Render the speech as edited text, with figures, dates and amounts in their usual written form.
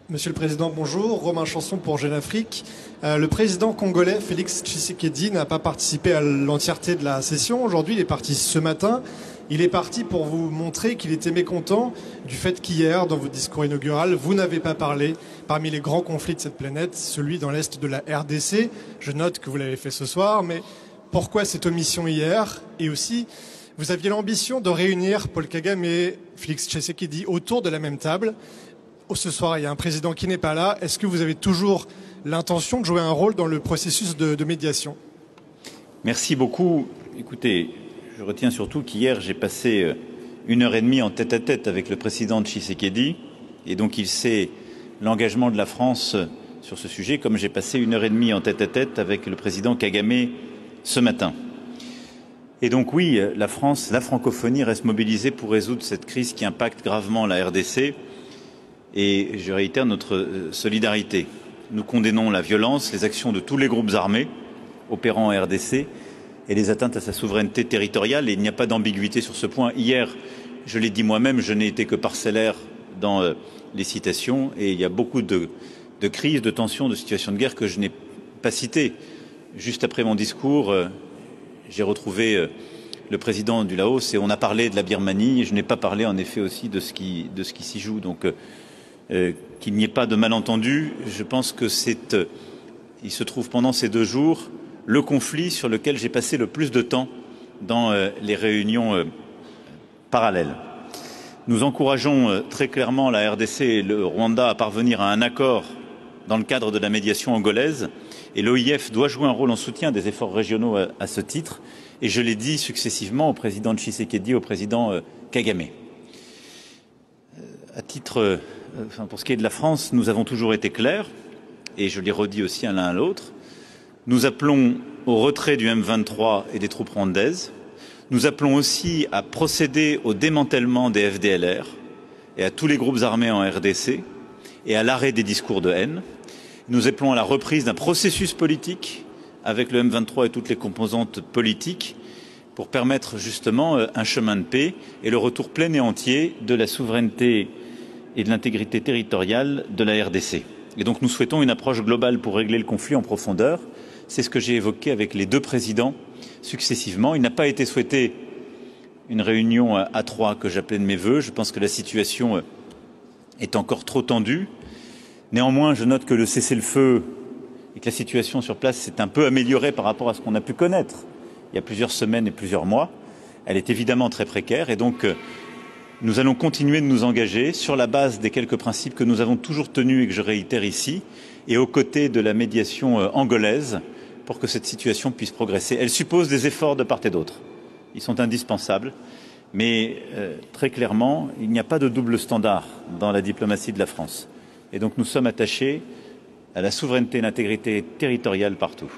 Monsieur le Président, bonjour. Romain Chanson pour Jeune Afrique. Le président congolais Félix Tshisekedi n'a pas participé à l'entièreté de la session. Aujourd'hui, il est parti ce matin. Il est parti pour vous montrer qu'il était mécontent du fait qu'hier, dans votre discours inaugural, vous n'avez pas parlé parmi les grands conflits de cette planète, celui dans l'Est de la RDC. Je note que vous l'avez fait ce soir, mais pourquoi cette omission hier? Et aussi, vous aviez l'ambition de réunir Paul Kagame et Félix Tshisekedi autour de la même table. Ce soir, il y a un président qui n'est pas là. Est-ce que vous avez toujours l'intention de jouer un rôle dans le processus de médiation? Merci beaucoup. Écoutez, je retiens surtout qu'hier, j'ai passé 1h30 en tête-à-tête avec le président Tshisekedi. Et donc, il sait l'engagement de la France sur ce sujet, comme j'ai passé 1h30 en tête-à-tête avec le président Kagame ce matin. Et donc, oui, la France, la francophonie reste mobilisée pour résoudre cette crise qui impacte gravement la RDC. Et je réitère notre solidarité. Nous condamnons la violence, les actions de tous les groupes armés opérant en RDC et les atteintes à sa souveraineté territoriale. Et il n'y a pas d'ambiguïté sur ce point. Hier, je l'ai dit moi-même, je n'ai été que parcellaire dans les citations. Et il y a beaucoup de crises, de tensions, de situations de guerre que je n'ai pas citées. Juste après mon discours, j'ai retrouvé le président du Laos et on a parlé de la Birmanie. Et je n'ai pas parlé en effet aussi de ce qui s'y joue. Donc, qu'il n'y ait pas de malentendu, je pense que il se trouve pendant ces 2 jours le conflit sur lequel j'ai passé le plus de temps dans les réunions parallèles. Nous encourageons très clairement la RDC et le Rwanda à parvenir à un accord dans le cadre de la médiation angolaise et l'OIF doit jouer un rôle en soutien des efforts régionaux à ce titre et je l'ai dit successivement au président Tshisekedi et au président Kagame. À titre pour ce qui est de la France, nous avons toujours été clairs, et je l'ai redit aussi à l'un à l'autre. Nous appelons au retrait du M23 et des troupes rwandaises. Nous appelons aussi à procéder au démantèlement des FDLR et à tous les groupes armés en RDC et à l'arrêt des discours de haine. Nous appelons à la reprise d'un processus politique avec le M23 et toutes les composantes politiques pour permettre justement un chemin de paix et le retour plein et entier de la souveraineté et de l'intégrité territoriale de la RDC. Et donc nous souhaitons une approche globale pour régler le conflit en profondeur. C'est ce que j'ai évoqué avec les 2 présidents successivement. Il n'a pas été souhaité une réunion à 3 que j'appelais de mes vœux. Je pense que la situation est encore trop tendue. Néanmoins, je note que le cessez-le-feu et que la situation sur place s'est un peu améliorée par rapport à ce qu'on a pu connaître il y a plusieurs semaines et plusieurs mois. Elle est évidemment très précaire et donc nous allons continuer de nous engager sur la base des quelques principes que nous avons toujours tenus et que je réitère ici, et aux côtés de la médiation angolaise pour que cette situation puisse progresser. Elle suppose des efforts de part et d'autre. Ils sont indispensables, mais très clairement, il n'y a pas de double standard dans la diplomatie de la France. Et donc nous sommes attachés à la souveraineté et l'intégrité territoriale partout.